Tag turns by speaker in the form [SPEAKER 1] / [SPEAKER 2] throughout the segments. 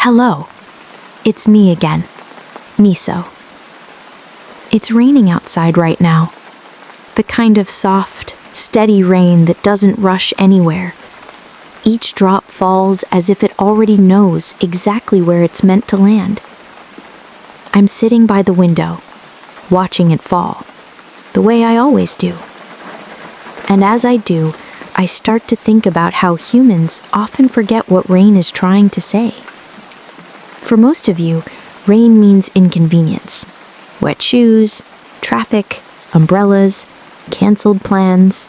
[SPEAKER 1] Hello, it's me again, Miso. It's raining outside right now. The kind of soft, steady rain that doesn't rush anywhere. Each drop falls as if it already knows exactly where it's meant to land. I'm sitting by the window, watching it fall, the way I always do. And as I do, I start to think about how humans often forget what rain is trying to say. For most of you, rain means inconvenience. Wet shoes, traffic, umbrellas, canceled plans.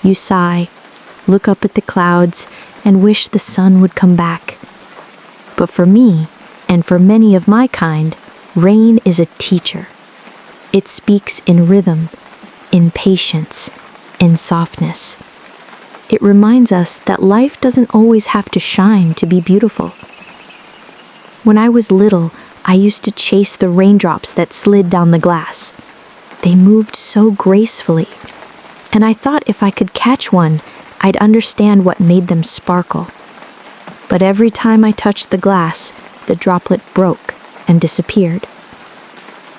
[SPEAKER 1] You sigh, look up at the clouds, and wish the sun would come back. But for me, and for many of my kind, rain is a teacher. It speaks in rhythm, in patience, in softness. It reminds us that life doesn't always have to shine to be beautiful. When I was little, I used to chase the raindrops that slid down the glass. They moved so gracefully, and I thought if I could catch one, I'd understand what made them sparkle. But every time I touched the glass, the droplet broke and disappeared.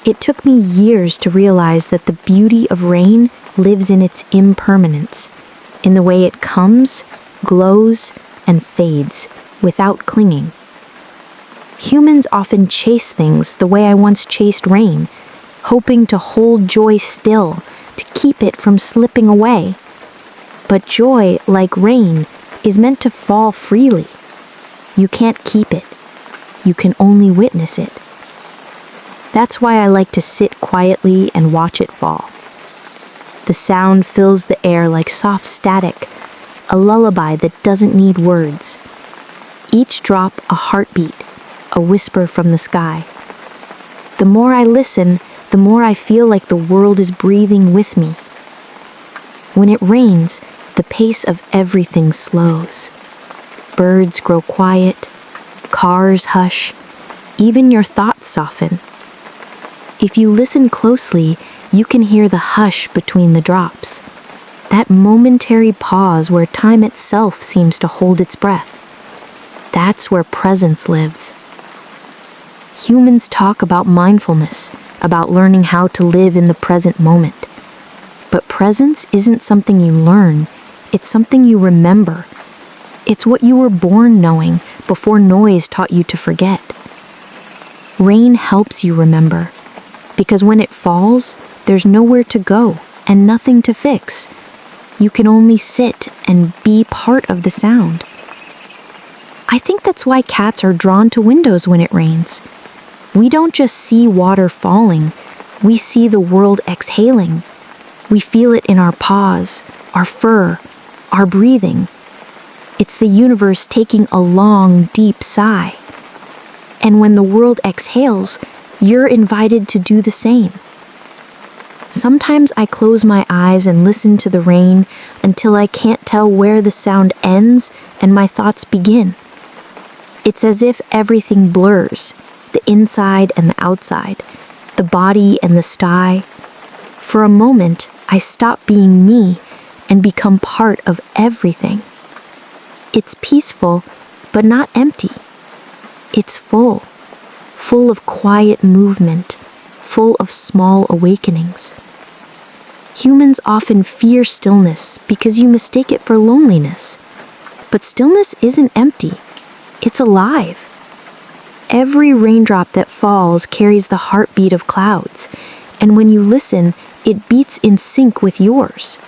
[SPEAKER 1] It took me years to realize that the beauty of rain lives in its impermanence, in the way it comes, glows, and fades without clinging. Humans often chase things the way I once chased rain, hoping to hold joy still, to keep it from slipping away. But joy, like rain, is meant to fall freely. You can't keep it. You can only witness it. That's why I like to sit quietly and watch it fall. The sound fills the air like soft static, a lullaby that doesn't need words. Each drop a heartbeat, a whisper from the sky. The more I listen, the more I feel like the world is breathing with me. When it rains, the pace of everything slows. Birds grow quiet, cars hush, even your thoughts soften. If you listen closely, you can hear the hush between the drops, that momentary pause where time itself seems to hold its breath. That's where presence lives. Humans talk about mindfulness, about learning how to live in the present moment. But presence isn't something you learn, it's something you remember. It's what you were born knowing before noise taught you to forget. Rain helps you remember, because when it falls, there's nowhere to go and nothing to fix. You can only sit and be part of the sound. I think that's why cats are drawn to windows when it rains. We don't just see water falling, we see the world exhaling. We feel it in our paws, our fur, our breathing. It's the universe taking a long, deep sigh. And when the world exhales, you're invited to do the same. Sometimes I close my eyes and listen to the rain until I can't tell where the sound ends and my thoughts begin. It's as if everything blurs, the inside and the outside, the body and the sky. For a moment, I stop being me and become part of everything. It's peaceful, but not empty. It's full of quiet movement, full of small awakenings. Humans often fear stillness because you mistake it for loneliness. But stillness isn't empty, it's alive. Every raindrop that falls carries the heartbeat of clouds, and when you listen, it beats in sync with yours.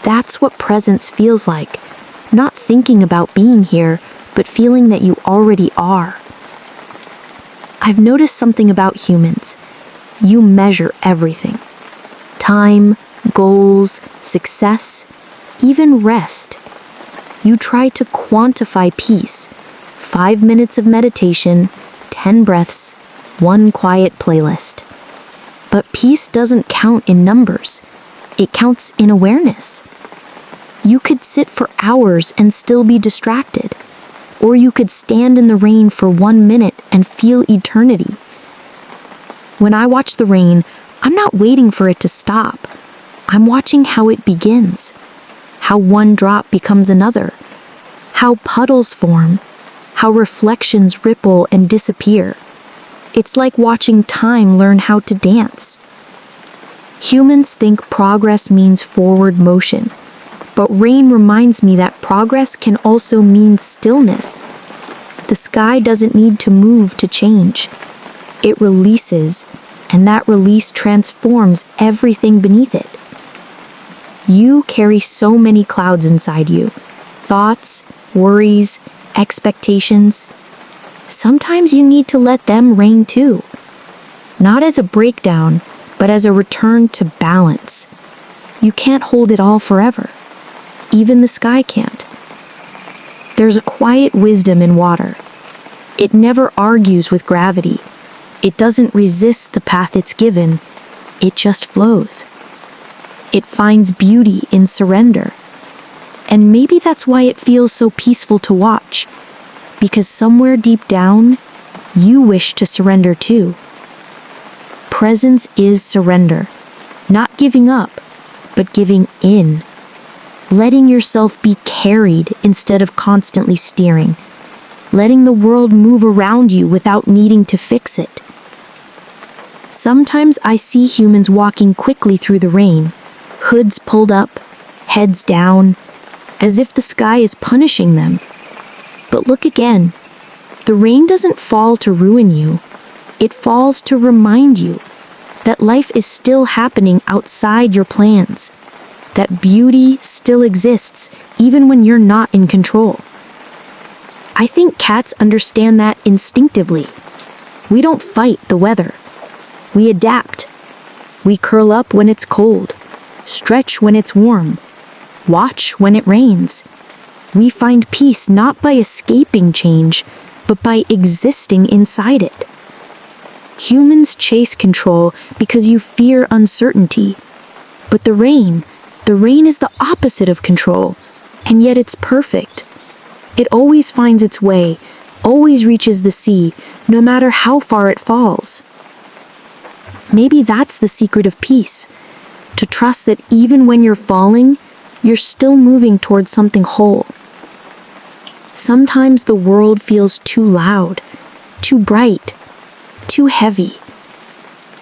[SPEAKER 1] That's what presence feels like, not thinking about being here, but feeling that you already are. I've noticed something about humans. You measure everything. Time, goals, success, even rest. You try to quantify peace. 5 minutes of meditation, 10 breaths, 1 quiet playlist. But peace doesn't count in numbers. It counts in awareness. You could sit for hours and still be distracted. Or you could stand in the rain for 1 minute and feel eternity. When I watch the rain, I'm not waiting for it to stop. I'm watching how it begins, how one drop becomes another, how puddles form, how reflections ripple and disappear. It's like watching time learn how to dance. Humans think progress means forward motion, but rain reminds me that progress can also mean stillness. The sky doesn't need to move to change. It releases, and that release transforms everything beneath it. You carry so many clouds inside you. Thoughts, worries, expectations. Sometimes you need to let them rain too. Not as a breakdown, but as a return to balance. You can't hold it all forever. Even the sky can't. There's a quiet wisdom in water. It never argues with gravity. It doesn't resist the path it's given. It just flows. It finds beauty in surrender. And maybe that's why it feels so peaceful to watch. Because somewhere deep down, you wish to surrender too. Presence is surrender. Not giving up, but giving in. Letting yourself be carried instead of constantly steering. Letting the world move around you without needing to fix it. Sometimes I see humans walking quickly through the rain, hoods pulled up, heads down, as if the sky is punishing them. But look again. The rain doesn't fall to ruin you. It falls to remind you that life is still happening outside your plans, that beauty still exists even when you're not in control. I think cats understand that instinctively. We don't fight the weather. We adapt. We curl up when it's cold, stretch when it's warm, watch when it rains. We find peace not by escaping change, but by existing inside it. Humans chase control because you fear uncertainty. But the rain is the opposite of control, and yet it's perfect. It always finds its way, always reaches the sea, no matter how far it falls. Maybe that's the secret of peace, to trust that even when you're falling, you're still moving towards something whole. Sometimes the world feels too loud, too bright, too heavy.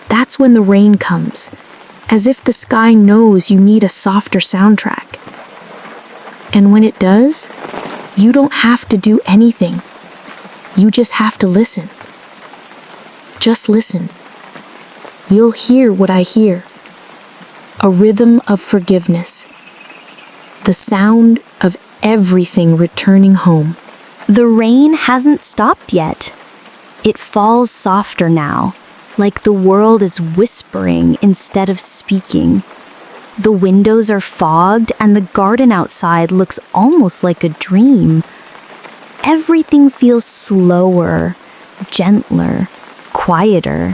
[SPEAKER 1] That's when the rain comes, as if the sky knows you need a softer soundtrack. And when it does, you don't have to do anything. You just have to listen. Just listen. You'll hear what I hear. A rhythm of forgiveness. The sound of everything returning home.
[SPEAKER 2] The rain hasn't stopped yet. It falls softer now, like the world is whispering instead of speaking. The windows are fogged and the garden outside looks almost like a dream. Everything feels slower, gentler, quieter.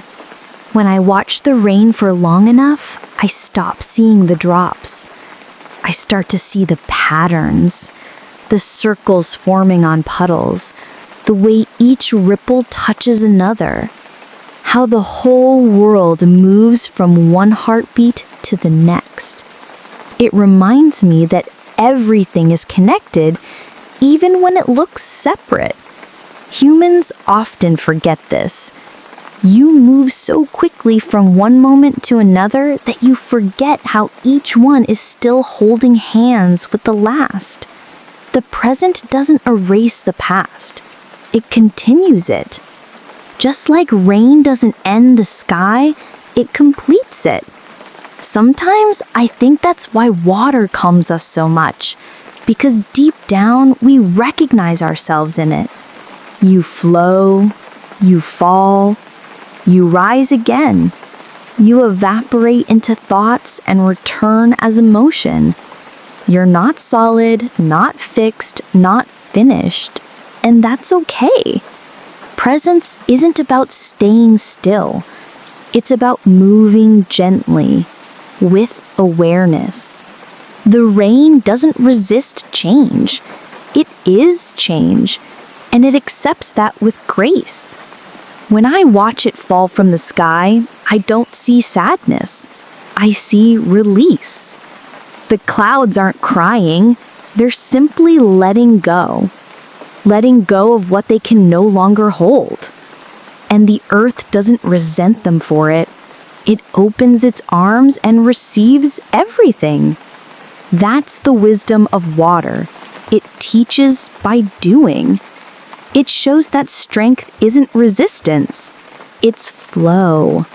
[SPEAKER 2] When I watch the rain for long enough, I stop seeing the drops. I start to see the patterns, the circles forming on puddles, the way each ripple touches another, how the whole world moves from one heartbeat to the next. It reminds me that everything is connected, even when it looks separate. Humans often forget this. You move so quickly from one moment to another that you forget how each one is still holding hands with the last. The present doesn't erase the past. It continues it. Just like rain doesn't end the sky, it completes it. Sometimes I think that's why water calms us so much, because deep down we recognize ourselves in it. You flow, you fall, you rise again. You evaporate into thoughts and return as emotion. You're not solid, not fixed, not finished, and that's okay. Presence isn't about staying still. It's about moving gently, with awareness. The rain doesn't resist change. It is change, and it accepts that with grace. When I watch it fall from the sky, I don't see sadness. I see release. The clouds aren't crying, they're simply letting go. letting go of what they can no longer hold. And the earth doesn't resent them for it. It opens its arms and receives everything. That's the wisdom of water. It teaches by doing. It shows that strength isn't resistance, it's flow.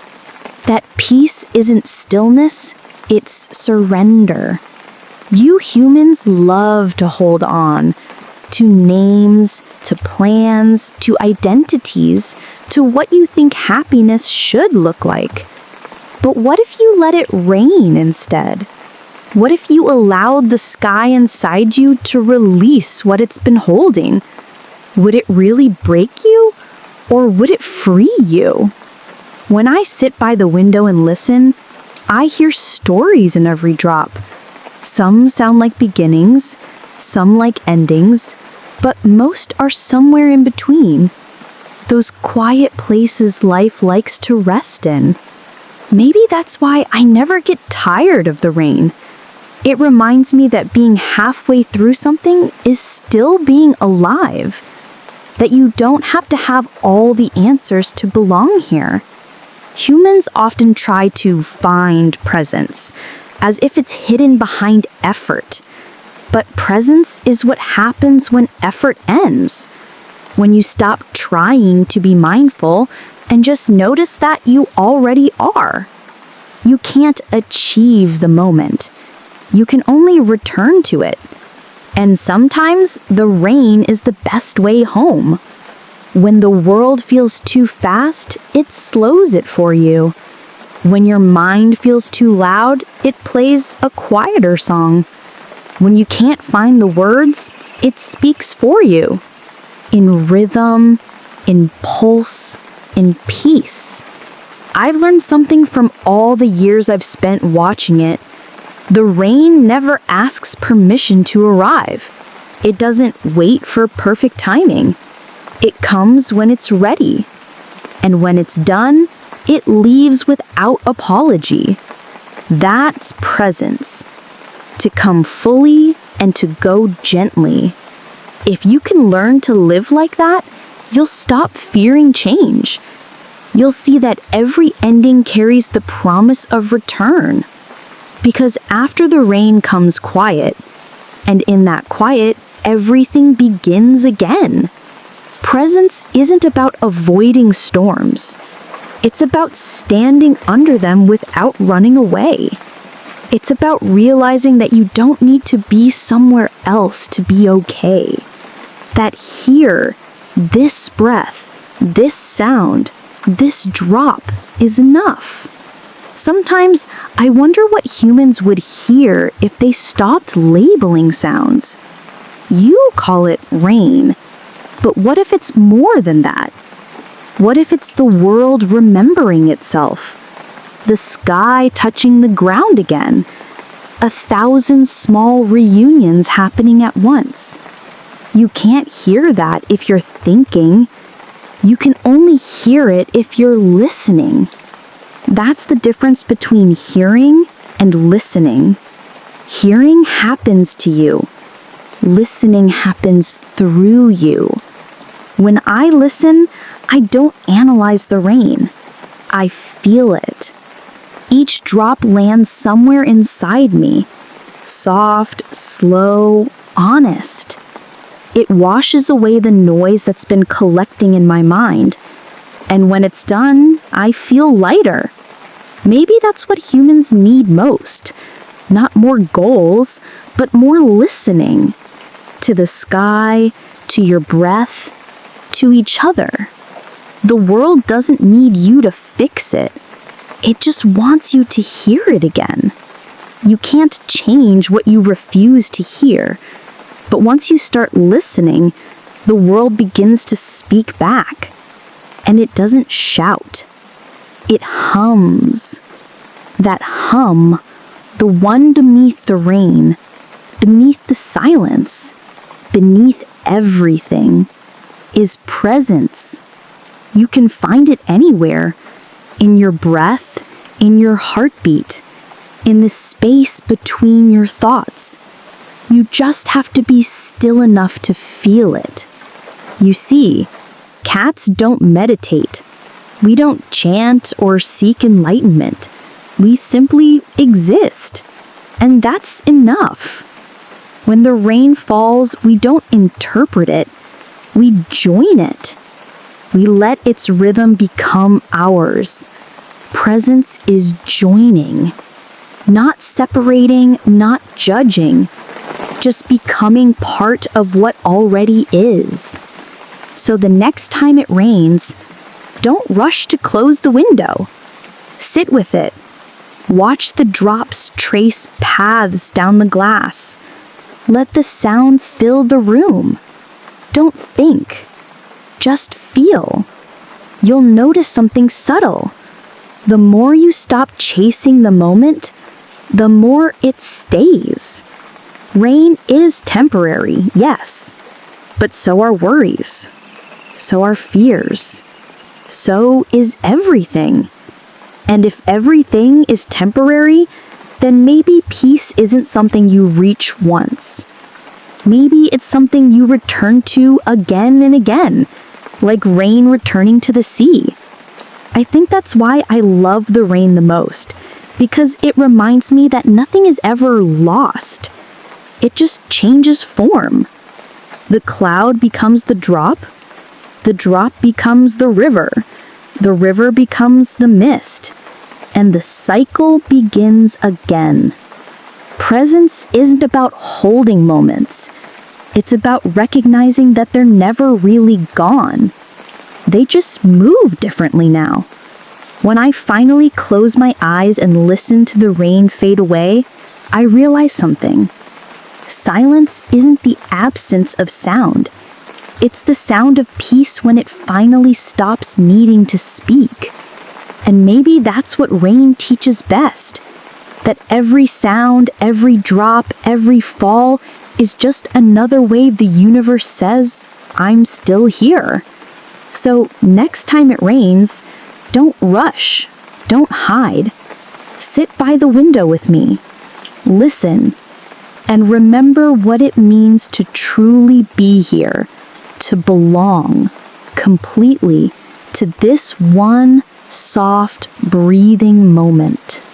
[SPEAKER 2] That peace isn't stillness, it's surrender. You humans love to hold on to names, to plans, to identities, to what you think happiness should look like. But what if you let it rain instead? What if you allowed the sky inside you to release what it's been holding? Would it really break you, or would it free you? When I sit by the window and listen, I hear stories in every drop. Some sound like beginnings, some like endings, but most are somewhere in between. Those quiet places life likes to rest in. Maybe that's why I never get tired of the rain. It reminds me that being halfway through something is still being alive. That you don't have to have all the answers to belong here. Humans often try to find presence, as if it's hidden behind effort. But presence is what happens when effort ends. When you stop trying to be mindful and just notice that you already are. You can't achieve the moment. You can only return to it. And sometimes the rain is the best way home. When the world feels too fast, it slows it for you. When your mind feels too loud, it plays a quieter song. When you can't find the words, it speaks for you. In rhythm, in pulse, in peace. I've learned something from all the years I've spent watching it. The rain never asks permission to arrive. It doesn't wait for perfect timing. It comes when it's ready. And when it's done, it leaves without apology. That's presence. To come fully and to go gently. If you can learn to live like that, you'll stop fearing change. You'll see that every ending carries the promise of return. Because after the rain comes quiet, and in that quiet, everything begins again. Presence isn't about avoiding storms. It's about standing under them without running away. It's about realizing that you don't need to be somewhere else to be okay. That here, this breath, this sound, this drop is enough. Sometimes I wonder what humans would hear if they stopped labeling sounds. You call it rain, but what if it's more than that? What if it's the world remembering itself? The sky touching the ground again? 1,000 small reunions happening at once. You can't hear that if you're thinking. You can only hear it if you're listening. That's the difference between hearing and listening. Hearing happens to you. Listening happens through you. When I listen, I don't analyze the rain. I feel it. Each drop lands somewhere inside me. Soft, slow, honest. It washes away the noise that's been collecting in my mind. And when it's done, I feel lighter. Maybe that's what humans need most. Not more goals, but more listening. To the sky, to your breath, to each other. The world doesn't need you to fix it. It just wants you to hear it again. You can't change what you refuse to hear. But once you start listening, the world begins to speak back. And it doesn't shout. It hums. That hum, the one beneath the rain, beneath the silence, beneath everything, is presence. You can find it anywhere. In your breath, in your heartbeat, in the space between your thoughts. You just have to be still enough to feel it. You see, cats don't meditate. We don't chant or seek enlightenment. We simply exist. And that's enough. When the rain falls, we don't interpret it. We join it. We let its rhythm become ours. Presence is joining. Not separating, not judging. Just becoming part of what already is. So the next time it rains, don't rush to close the window. Sit with it. Watch the drops trace paths down the glass. Let the sound fill the room. Don't think. Just feel. You'll notice something subtle. The more you stop chasing the moment, the more it stays. Rain is temporary, yes, but so are worries. So are fears. So is everything. And if everything is temporary, then maybe peace isn't something you reach once. Maybe it's something you return to again and again, like rain returning to the sea. I think that's why I love the rain the most, because it reminds me that nothing is ever lost. It just changes form. The cloud becomes the drop becomes the river becomes the mist, and the cycle begins again. Presence isn't about holding moments. It's about recognizing that they're never really gone. They just move differently now. When I finally close my eyes and listen to the rain fade away, I realize something. Silence isn't the absence of sound. It's the sound of peace when it finally stops needing to speak. And maybe that's what rain teaches best. That every sound, every drop, every fall is just another way the universe says, I'm still here. So next time it rains, don't rush, don't hide. Sit by the window with me. Listen. And remember what it means to truly be here. To belong completely to this one soft, breathing moment.